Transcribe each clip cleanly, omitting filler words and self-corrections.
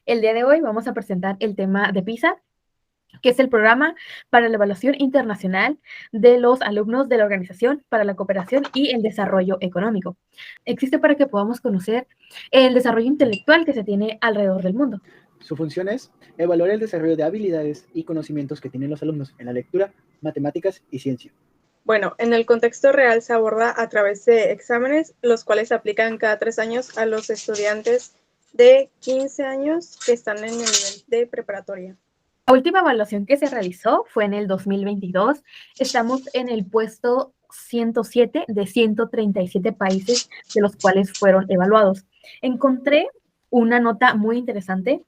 El día de hoy vamos a presentar el tema de PISA, que es el Programa para la Evaluación Internacional de los Alumnos de la Organización para la Cooperación y el Desarrollo Económico. Existe para que podamos conocer el desarrollo intelectual que se tiene alrededor del mundo. Su función es evaluar el desarrollo de habilidades y conocimientos que tienen los alumnos en la lectura, matemáticas y ciencia. Bueno, en el contexto real se aborda a través de exámenes, los cuales se aplican cada 3 años a los estudiantes de 15 años que están en el nivel de preparatoria. La última evaluación que se realizó fue en el 2022. Estamos en el puesto 107 de 137 países de los cuales fueron evaluados. Encontré una nota muy interesante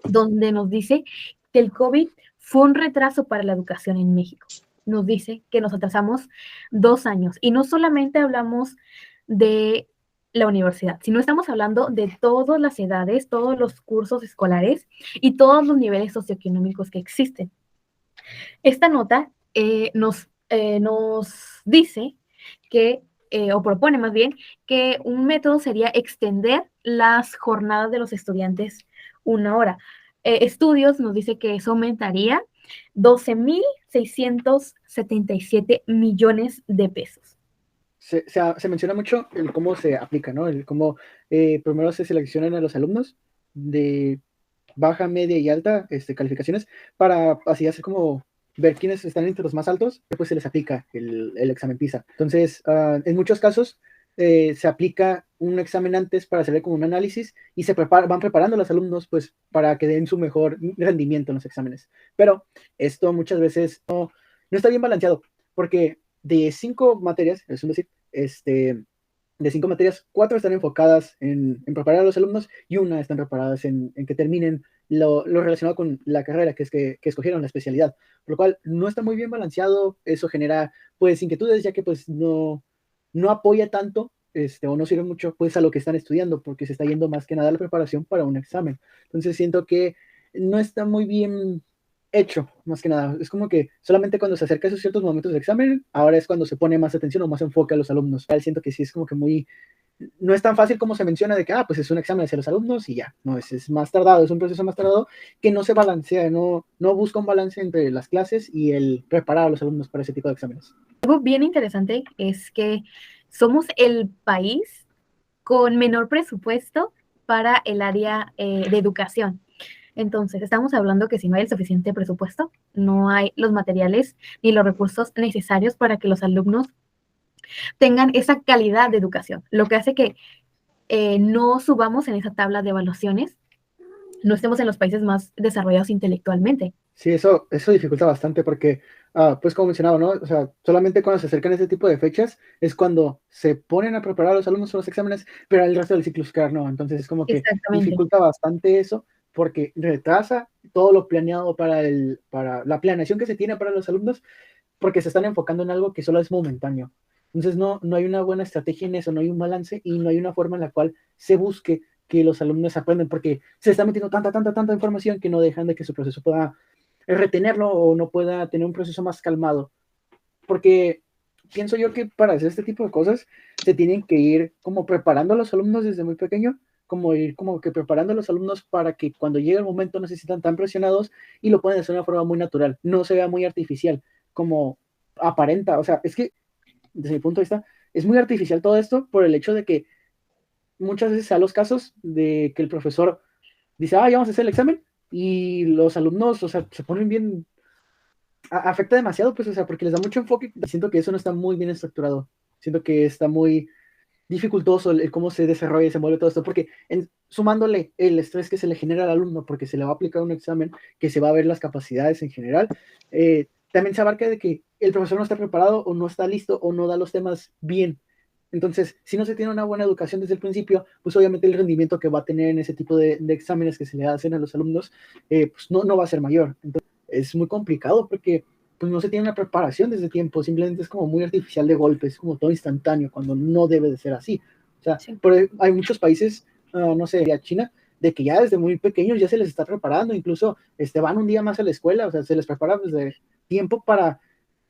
donde nos dice que el COVID fue un retraso para la educación en México. Nos dice que nos atrasamos 2 años y no solamente hablamos de la universidad, sino estamos hablando de todas las edades, todos los cursos escolares y todos los niveles socioeconómicos que existen. Esta nota nos dice que, o propone más bien, que un método sería extender las jornadas de los estudiantes 1 hora. Estudios nos dice que eso aumentaría 12,677 millones de pesos. Se menciona mucho el cómo se aplica, ¿no? El cómo primero se seleccionan a los alumnos de baja, media y alta calificaciones para así hacer como ver quiénes están entre los más altos, después se les aplica el examen PISA. Entonces, en muchos casos se aplica un examen antes para hacer como un análisis y van preparando a los alumnos pues para que den su mejor rendimiento en los exámenes. Pero esto muchas veces no está bien balanceado, porque de 5 materias, es decir, de 5 materias, 4 están enfocadas en preparar a los alumnos y una están preparadas en que terminen lo relacionado con la carrera que escogieron, la especialidad, por lo cual no está muy bien balanceado. Eso genera pues inquietudes, ya que pues no apoya tanto o no sirve mucho pues a lo que están estudiando, porque se está yendo más que nada a la preparación para un examen. Entonces siento que no está muy bien hecho, más que nada. Es como que solamente cuando se acerca a esos ciertos momentos de examen, ahora es cuando se pone más atención o más enfoque a los alumnos. Siento que sí es como que no es tan fácil como se menciona de que, pues es un examen hacia los alumnos y ya. No, es más tardado, es un proceso más tardado que no se balancea, no busca un balance entre las clases y el preparar a los alumnos para ese tipo de exámenes. Algo bien interesante es que somos el país con menor presupuesto para el área de educación. Entonces, estamos hablando que si no hay el suficiente presupuesto, no hay los materiales ni los recursos necesarios para que los alumnos tengan esa calidad de educación, lo que hace que no subamos en esa tabla de evaluaciones, no estemos en los países más desarrollados intelectualmente. Sí, eso dificulta bastante porque, pues como mencionaba, ¿no? O sea, solamente cuando se acercan ese tipo de fechas es cuando se ponen a preparar a los alumnos para los exámenes, pero el resto del ciclo escolar no. Entonces es como que dificulta bastante eso, porque retrasa todo lo planeado para la planeación que se tiene para los alumnos, porque se están enfocando en algo que solo es momentáneo. Entonces no hay una buena estrategia en eso, no hay un balance y no hay una forma en la cual se busque que los alumnos aprendan, porque se está metiendo tanta información que no dejan de que su proceso pueda retenerlo o no pueda tener un proceso más calmado. Porque pienso yo que para hacer este tipo de cosas se tienen que ir como preparando a los alumnos desde muy pequeño, como ir como que preparando a los alumnos para que cuando llegue el momento no se sientan tan presionados y lo pueden hacer de una forma muy natural, no se vea muy artificial, como aparenta. O sea, es que desde mi punto de vista es muy artificial todo esto por el hecho de que muchas veces se da los casos de que el profesor dice, ya vamos a hacer el examen, y los alumnos, o sea, se ponen bien, afecta demasiado, pues, o sea, porque les da mucho enfoque. Siento que eso no está muy bien estructurado. Siento que está muy dificultoso el cómo se desarrolla y se mueve todo esto, porque sumándole el estrés que se le genera al alumno, porque se le va a aplicar un examen que se va a ver las capacidades en general, también se abarca de que el profesor no está preparado o no está listo o no da los temas bien. Entonces, si no se tiene una buena educación desde el principio, pues obviamente el rendimiento que va a tener en ese tipo de exámenes que se le hacen a los alumnos, pues no va a ser mayor. Entonces, es muy complicado porque pues no se tiene una preparación desde tiempo, simplemente es como muy artificial de golpe, es como todo instantáneo, cuando no debe de ser así. O sea, sí. Hay muchos países, no sé, a China, de que ya desde muy pequeños ya se les está preparando, incluso van un día más a la escuela, o sea, se les prepara desde tiempo para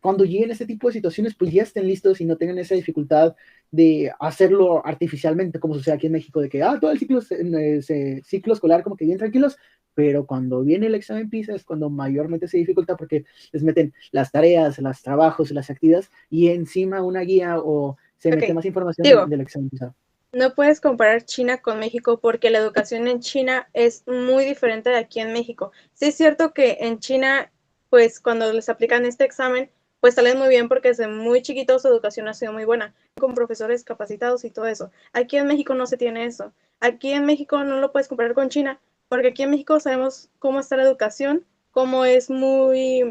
cuando lleguen a este tipo de situaciones, pues ya estén listos y no tengan esa dificultad de hacerlo artificialmente, como sucede aquí en México, de que, todo el ciclo escolar como que bien tranquilos, pero cuando viene el examen PISA es cuando mayormente se dificulta porque les meten las tareas, los trabajos, las actividades y encima una guía o se mete más información del examen PISA. No puedes comparar China con México porque la educación en China es muy diferente de aquí en México. Sí es cierto que en China, pues cuando les aplican este examen, pues salen muy bien porque desde muy chiquitos su educación ha sido muy buena, con profesores capacitados y todo eso. Aquí en México no se tiene eso. Aquí en México no lo puedes comparar con China porque aquí en México sabemos cómo está la educación, cómo es muy,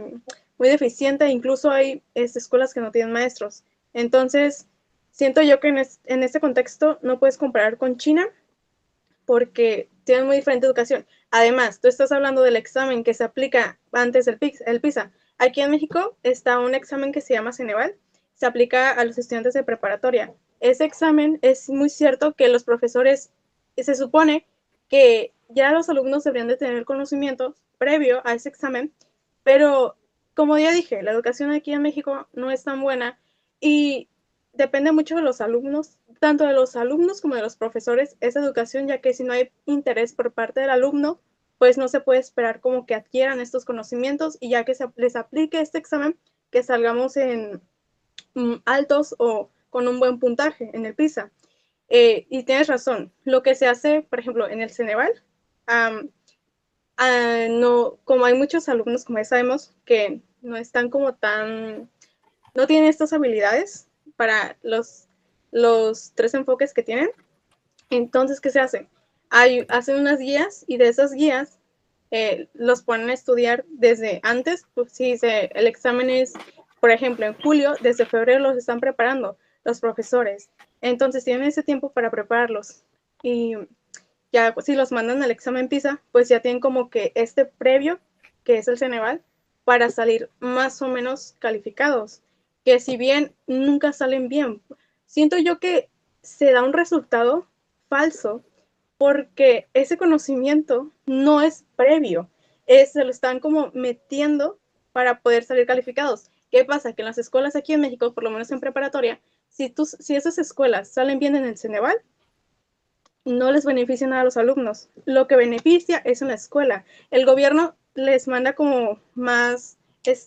muy deficiente, incluso hay escuelas que no tienen maestros. Entonces, siento yo que en este contexto no puedes comparar con China porque tienen muy diferente educación. Además, tú estás hablando del examen que se aplica antes del PISA. Aquí en México está un examen que se llama Ceneval, se aplica a los estudiantes de preparatoria. Ese examen es muy cierto que los profesores, se supone que ya los alumnos deberían de tener conocimiento previo a ese examen, pero como ya dije, la educación aquí en México no es tan buena y depende mucho de los alumnos, tanto de los alumnos como de los profesores, esa educación, ya que si no hay interés por parte del alumno, pues no se puede esperar como que adquieran estos conocimientos y ya que se les aplique este examen, que salgamos en altos o con un buen puntaje en el PISA. Y tienes razón, lo que se hace, por ejemplo, en el Ceneval, no, como hay muchos alumnos, como ya sabemos, que no están como tan, no tienen estas habilidades para los tres enfoques que tienen. Entonces, ¿qué se hace? Hacen unas guías y de esas guías los ponen a estudiar desde antes. Pues, si el examen es, por ejemplo, en julio, desde febrero los están preparando los profesores. Entonces, tienen ese tiempo para prepararlos. Y ya si los mandan al examen PISA, pues ya tienen como que este previo, que es el Ceneval, para salir más o menos calificados. Que si bien nunca salen bien, siento yo que se da un resultado falso porque ese conocimiento no es previo, se lo están como metiendo para poder salir calificados. ¿Qué pasa? Que en las escuelas aquí en México, por lo menos en preparatoria, si esas escuelas salen bien en el Ceneval, no les beneficia nada a los alumnos. Lo que beneficia es en la escuela. El gobierno les manda como más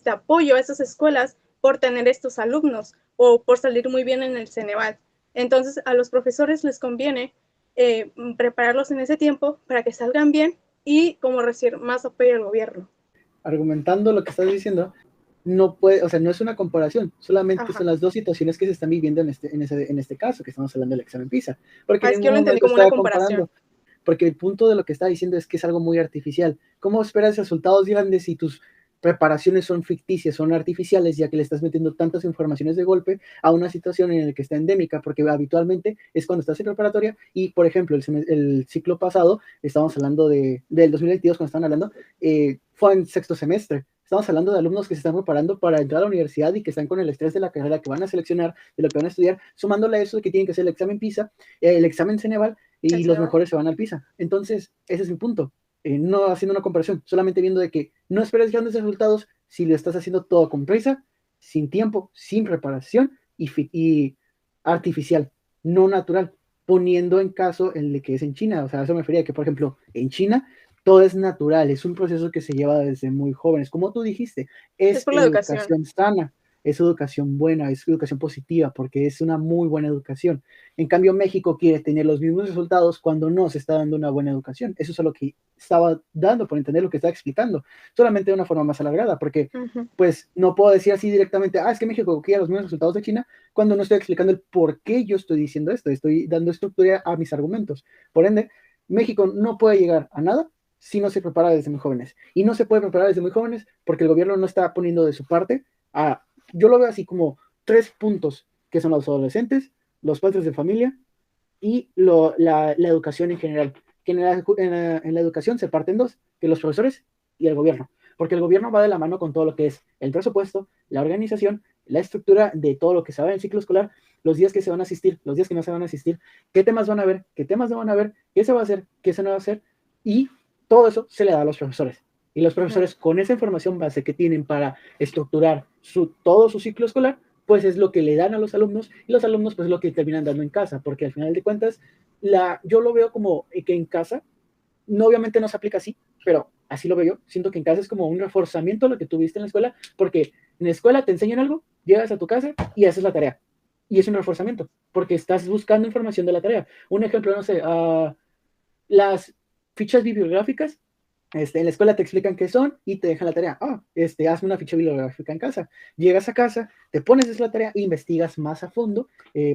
apoyo a esas escuelas por tener estos alumnos o por salir muy bien en el Ceneval. Entonces, a los profesores les conviene prepararlos en ese tiempo para que salgan bien y como recibir más apoyo del gobierno. Argumentando lo que estás diciendo, no puede, o sea, no es una comparación, solamente son las dos situaciones que se están viviendo en este caso, que estamos hablando del examen PISA. Porque es que yo lo entendí como una comparación. Porque el punto de lo que está diciendo es que es algo muy artificial. ¿Cómo esperas resultados grandes si tus preparaciones son ficticias, son artificiales, ya que le estás metiendo tantas informaciones de golpe a una situación en la que está endémica? Porque habitualmente es cuando estás en preparatoria y, por ejemplo, el ciclo pasado, estamos hablando del 2022, cuando estaban hablando, fue en sexto semestre. Estamos hablando de alumnos que se están preparando para entrar a la universidad y que están con el estrés de la carrera que van a seleccionar, de lo que van a estudiar, sumándole a eso de que tienen que hacer el examen PISA, el examen Ceneval, y los mejores se van al PISA. Entonces, ese es mi punto. No haciendo una comparación, solamente viendo de que no esperes grandes resultados si lo estás haciendo todo con prisa, sin tiempo, sin preparación y artificial, no natural, poniendo en caso el de que es en China. O sea, eso me refería a que, por ejemplo, en China todo es natural, es un proceso que se lleva desde muy jóvenes. Como tú dijiste, es por la educación sana, es educación buena, es educación positiva, porque es una muy buena educación. En cambio, México quiere tener los mismos resultados cuando no se está dando una buena educación. Eso es lo que estaba dando por entender lo que estaba explicando, solamente de una forma más alargada, porque pues no puedo decir así directamente, es que México quiere los mismos resultados de China, cuando no estoy explicando el por qué yo estoy diciendo esto, estoy dando estructura a mis argumentos. Por ende, México no puede llegar a nada si no se prepara desde muy jóvenes. Y no se puede preparar desde muy jóvenes porque el gobierno no está poniendo de su parte. Yo lo veo así como 3 puntos, que son los adolescentes, los padres de familia y la educación en general. Que en la educación se parten dos, que los profesores y el gobierno. Porque el gobierno va de la mano con todo lo que es el presupuesto, la organización, la estructura de todo lo que se va en el ciclo escolar, los días que se van a asistir, los días que no se van a asistir, qué temas van a ver, qué temas no van a ver, qué se va a hacer, qué se no va a hacer, y todo eso se le da a los profesores. Y los profesores con esa información base que tienen para estructurar todo su ciclo escolar, pues es lo que le dan a los alumnos y los alumnos pues es lo que terminan dando en casa, porque al final de cuentas yo lo veo como que en casa, no obviamente no se aplica así, pero así lo veo yo, siento que en casa es como un reforzamiento de lo que tuviste en la escuela, porque en la escuela te enseñan algo, llegas a tu casa y haces la tarea, y es un reforzamiento, porque estás buscando información de la tarea. Un ejemplo, no sé, las fichas bibliográficas, en la escuela te explican qué son y te dejan la tarea. Hazme una ficha bibliográfica en casa. Llegas a casa, te pones esa la tarea e investigas más a fondo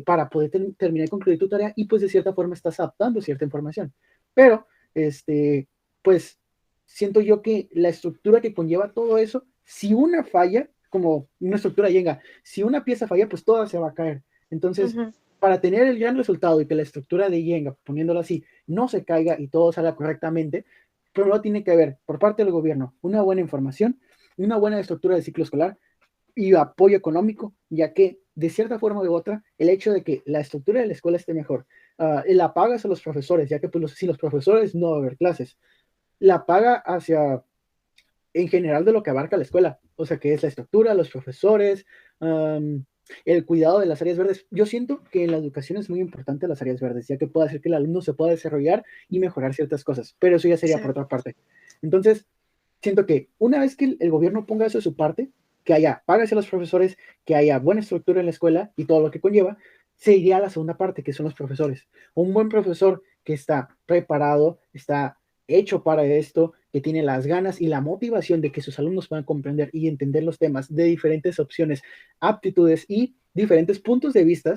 para poder terminar y concluir tu tarea y pues de cierta forma estás adaptando cierta información. Pero, pues siento yo que la estructura que conlleva todo eso, si una falla, como una estructura llega, si una pieza falla, pues toda se va a caer. Entonces, para tener el gran resultado y que la estructura de Jenga, poniéndolo así, no se caiga y todo salga correctamente, primero tiene que haber, por parte del gobierno, una buena información, una buena estructura del ciclo escolar y apoyo económico, ya que de cierta forma u otra, el hecho de que la estructura de la escuela esté mejor, la pagas a los profesores, ya que pues, sin los profesores no va a haber clases, la paga hacia, en general, de lo que abarca la escuela, o sea, que es la estructura, los profesores, el cuidado de las áreas verdes. Yo siento que en la educación es muy importante las áreas verdes, ya que puede hacer que el alumno se pueda desarrollar y mejorar ciertas cosas, pero eso ya sería por otra parte. Entonces, siento que una vez que el gobierno ponga eso de su parte, que haya pagas a los profesores, que haya buena estructura en la escuela y todo lo que conlleva, se iría a la segunda parte, que son los profesores. Un buen profesor que está preparado, está hecho para esto, que tiene las ganas y la motivación de que sus alumnos puedan comprender y entender los temas de diferentes opciones, aptitudes y diferentes puntos de vista,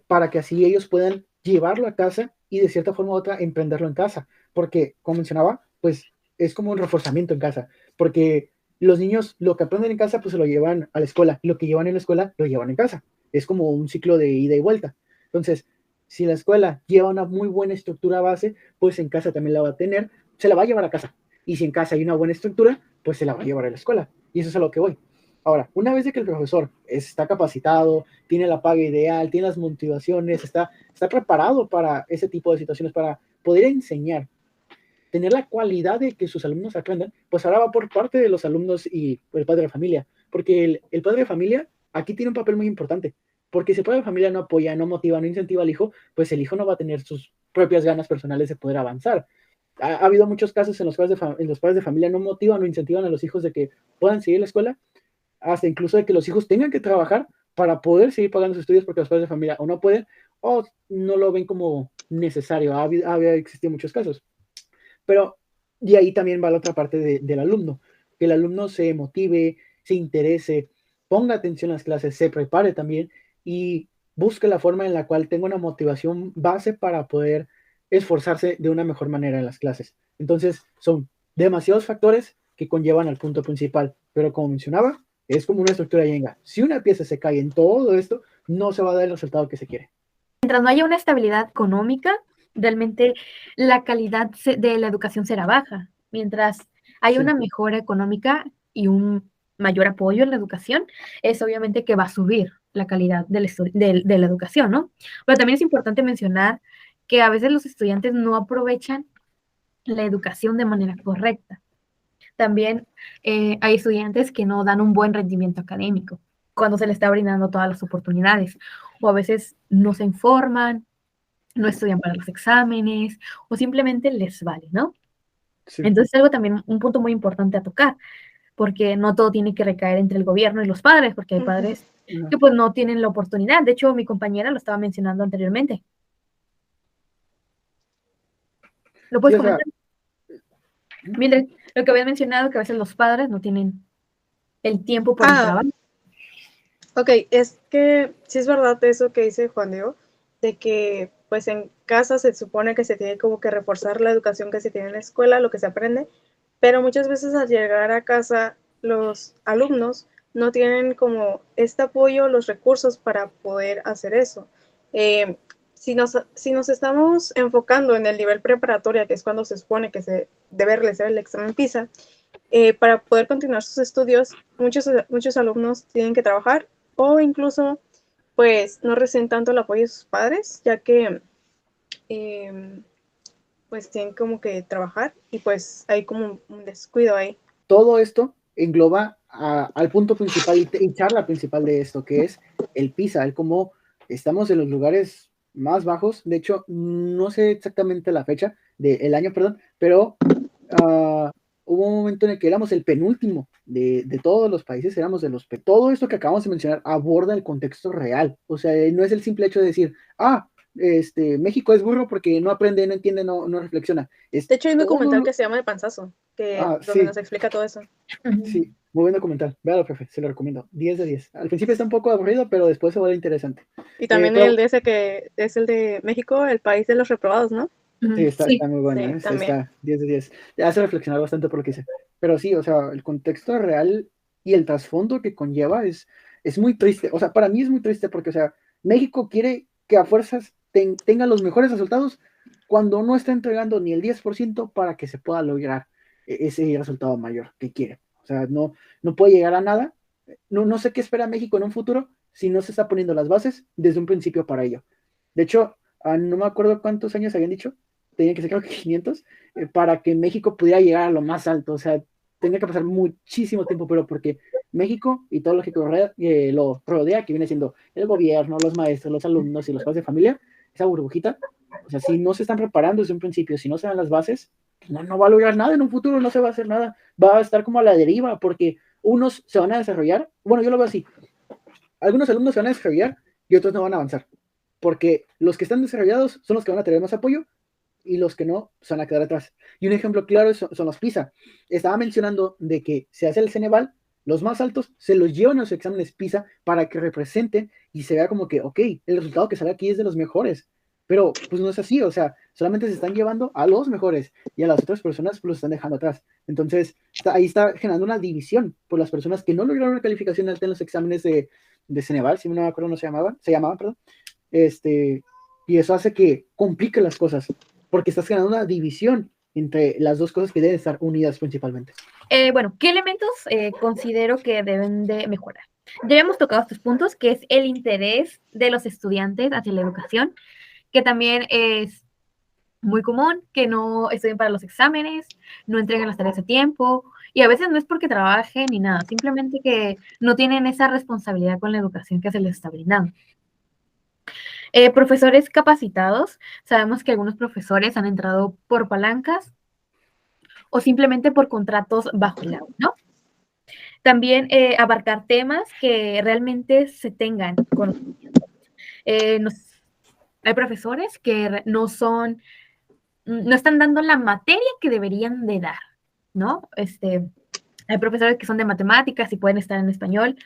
para que así ellos puedan llevarlo a casa y de cierta forma u otra emprenderlo en casa. Porque, como mencionaba, pues es como un reforzamiento en casa, porque los niños lo que aprenden en casa pues se lo llevan a la escuela y lo que llevan en la escuela lo llevan en casa. Es como un ciclo de ida y vuelta. Entonces, si la escuela lleva una muy buena estructura base, pues en casa también la va a tener, se la va a llevar a casa. Y si en casa hay una buena estructura, pues se la va a llevar a la escuela. Y eso es a lo que voy. Ahora, una vez de que el profesor está capacitado, tiene la paga ideal, tiene las motivaciones, está preparado para ese tipo de situaciones, para poder enseñar, tener la cualidad de que sus alumnos aprendan, pues ahora va por parte de los alumnos y el padre de familia. Porque el padre de familia aquí tiene un papel muy importante. Porque si el padre de familia no apoya, no motiva, no incentiva al hijo, pues el hijo no va a tener sus propias ganas personales de poder avanzar. Ha habido muchos casos en los cuales los padres de familia no motivan o incentivan a los hijos de que puedan seguir la escuela, hasta incluso de que los hijos tengan que trabajar para poder seguir pagando sus estudios porque los padres de familia o no pueden o no lo ven como necesario. Ha existido muchos casos. Pero de ahí también va la otra parte del alumno, que el alumno se motive, se interese, ponga atención a las clases, se prepare también y busque la forma en la cual tenga una motivación base para poder esforzarse de una mejor manera en las clases. Entonces, son demasiados factores que conllevan al punto principal, pero como mencionaba, es como una estructura Jenga. Si una pieza se cae en todo esto, no se va a dar el resultado que se quiere. Mientras no haya una estabilidad económica, realmente la calidad de la educación será baja. Mientras haya una mejora económica y un mayor apoyo en la educación, es obviamente que va a subir la calidad de la educación, ¿no? Pero también es importante mencionar que a veces los estudiantes no aprovechan la educación de manera correcta. También hay estudiantes que no dan un buen rendimiento académico cuando se les está brindando todas las oportunidades, o a veces no se informan, no estudian para los exámenes, o simplemente les vale, ¿no? Sí. Entonces, algo también, un punto muy importante a tocar, porque no todo tiene que recaer entre el gobierno y los padres, porque hay padres que pues no tienen la oportunidad. De hecho, mi compañera lo estaba mencionando anteriormente. ¿Lo puedes comentar? Mildred, lo que habías mencionado, que a veces los padres no tienen el tiempo por el trabajo. Ok, es que sí es verdad eso que dice Juan Diego, de que pues en casa se supone que se tiene como que reforzar la educación que se tiene en la escuela, lo que se aprende, pero muchas veces al llegar a casa los alumnos no tienen como este apoyo, los recursos para poder hacer eso. Si nos estamos enfocando en el nivel preparatoria, que es cuando se supone que se debe realizar el examen PISA, para poder continuar sus estudios, muchos alumnos tienen que trabajar o incluso pues no reciben tanto el apoyo de sus padres, ya que pues tienen como que trabajar y pues hay como un descuido ahí. todo esto engloba al punto principal y charla principal de esto, que es el PISA, el cómo estamos en los lugares más bajos. De hecho, no sé exactamente la fecha del año, perdón, pero hubo un momento en el que éramos el penúltimo de todos los países, éramos de los... Todo esto que acabamos de mencionar aborda el contexto real, o sea, no es el simple hecho de decir, México es burro porque no aprende, no entiende, no reflexiona. De hecho, hay un documental que se llama El Panzazo, donde sí. nos explica todo eso. Sí, muy buen documental. Véalo, profe, se lo recomiendo. 10 de 10. Al principio está un poco aburrido, pero después se vuelve interesante. Y también el de ese que es el de México, el país de los reprobados, ¿no? Sí, está muy bueno, sí, está 10 de 10. Te hace reflexionar bastante por lo que hice. Pero sí, o sea, el contexto real y el trasfondo que conlleva es muy triste. O sea, para mí es muy triste porque, o sea, México quiere que a fuerzas tenga los mejores resultados cuando no está entregando ni el 10% para que se pueda lograr ese resultado mayor que quiere. O sea, no puede llegar a nada. No sé qué espera México en un futuro si no se está poniendo las bases desde un principio para ello. De hecho, no me acuerdo cuántos años habían dicho, tenían que ser creo que 500, para que México pudiera llegar a lo más alto. O sea, tenía que pasar muchísimo tiempo, pero porque México y todo lo que lo rodea, que viene siendo el gobierno, los maestros, los alumnos y los padres de familia, esa burbujita, o sea, si no se están preparando desde un principio, si no se dan las bases, no va a lograr nada en un futuro, no se va a hacer nada, va a estar como a la deriva, porque unos se van a desarrollar, bueno, yo lo veo así, algunos alumnos se van a desarrollar y otros no van a avanzar, porque los que están desarrollados son los que van a tener más apoyo y los que no se van a quedar atrás. Y un ejemplo claro son los PISA. Estaba mencionando de que se hace el Ceneval, los más altos se los llevan a los exámenes PISA para que representen y se vea como que, ok, el resultado que sale aquí es de los mejores. Pero pues no es así, o sea, solamente se están llevando a los mejores y a las otras personas pues los están dejando atrás. Entonces, ahí está generando una división por las personas que no lograron una calificación alta en los exámenes de Ceneval, si no me acuerdo, se llamaban, perdón. Y eso hace que complique las cosas, porque estás generando una división entre las dos cosas que deben estar unidas principalmente. Bueno, ¿qué elementos considero que deben de mejorar? Ya hemos tocado estos puntos, que es el interés de los estudiantes hacia la educación, que también es muy común que no estudien para los exámenes, no entreguen las tareas a tiempo, y a veces no es porque trabajen ni nada, simplemente que no tienen esa responsabilidad con la educación que se les está brindando. Profesores capacitados, sabemos que algunos profesores han entrado por palancas o simplemente por contratos bajo el agua, ¿no? También abarcar temas que realmente se tengan conocimiento. Hay profesores que no están dando la materia que deberían de dar, ¿no? Hay profesores que son de matemáticas y pueden estar en español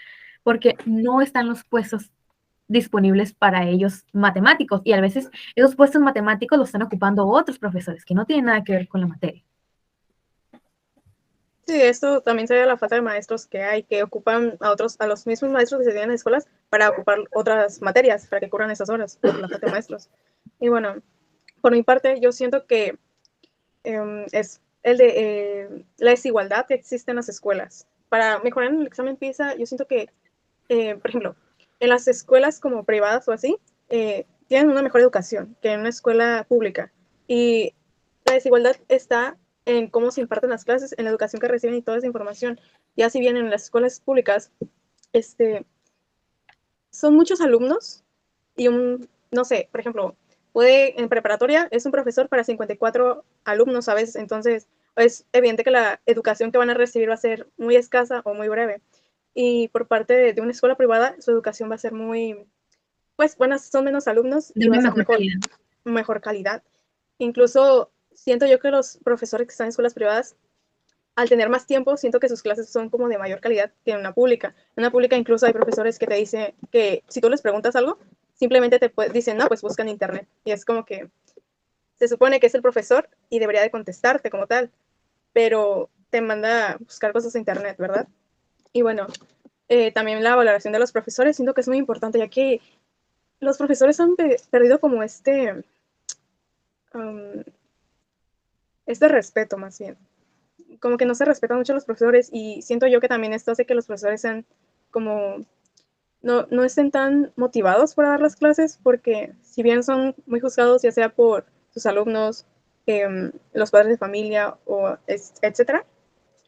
porque no están los puestos disponibles para ellos matemáticos y a veces esos puestos matemáticos los están ocupando otros profesores que no tienen nada que ver con la materia. Sí, esto también se ve a la falta de maestros que hay, que ocupan a los mismos maestros que se tienen en escuelas para ocupar otras materias, para que cubran esas horas, por la falta de maestros. Y bueno, por mi parte, yo siento que es el de la desigualdad que existe en las escuelas. Para mejorar en el examen PISA, yo siento que, por ejemplo, en las escuelas como privadas o así, tienen una mejor educación que en una escuela pública. Y la desigualdad está en cómo se imparten las clases, en la educación que reciben y toda esa información. Ya si bien en las escuelas públicas, son muchos alumnos y no sé, por ejemplo, en preparatoria es un profesor para 54 alumnos a veces, entonces es evidente que la educación que van a recibir va a ser muy escasa o muy breve. Y por parte de una escuela privada, su educación va a ser pues son menos alumnos y va a ser mejor calidad. Incluso siento yo que los profesores que están en escuelas privadas, al tener más tiempo, siento que sus clases son como de mayor calidad que en una pública. En una pública incluso hay profesores que te dicen que si tú les preguntas algo, simplemente dicen, no, pues busca en internet. Y es como que se supone que es el profesor y debería de contestarte como tal, pero te manda a buscar cosas en internet, ¿verdad? Y bueno, también la valoración de los profesores siento que es muy importante, ya que los profesores han perdido como este respeto más bien. Como que no se respetan mucho a los profesores y siento yo que también esto hace que los profesores sean como no estén tan motivados para dar las clases, porque si bien son muy juzgados ya sea por sus alumnos, los padres de familia o etcétera,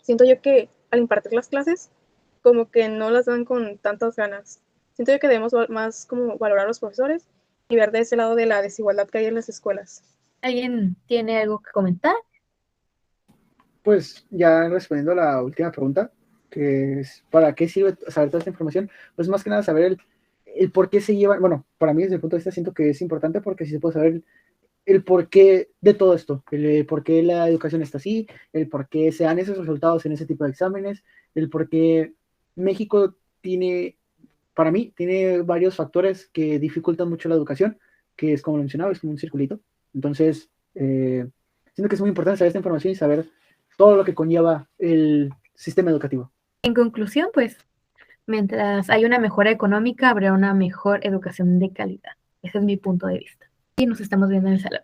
siento yo que al impartir las clases, como que no las dan con tantas ganas. Siento yo que debemos más como valorar a los profesores y ver de ese lado de la desigualdad que hay en las escuelas. ¿Alguien tiene algo que comentar? Pues ya respondiendo a la última pregunta, que es ¿para qué sirve saber toda esta información? Pues más que nada saber el por qué se llevan, bueno, para mí desde el punto de vista siento que es importante porque si se puede saber el porqué de todo esto, el por qué la educación está así, el por qué se dan esos resultados en ese tipo de exámenes, el por qué México tiene, para mí, tiene varios factores que dificultan mucho la educación, que es como lo mencionaba, es como un circulito. Entonces, siento que es muy importante saber esta información y saber todo lo que conlleva el sistema educativo. En conclusión, pues, mientras hay una mejora económica, habrá una mejor educación de calidad. Ese es mi punto de vista. Y nos estamos viendo en el salón.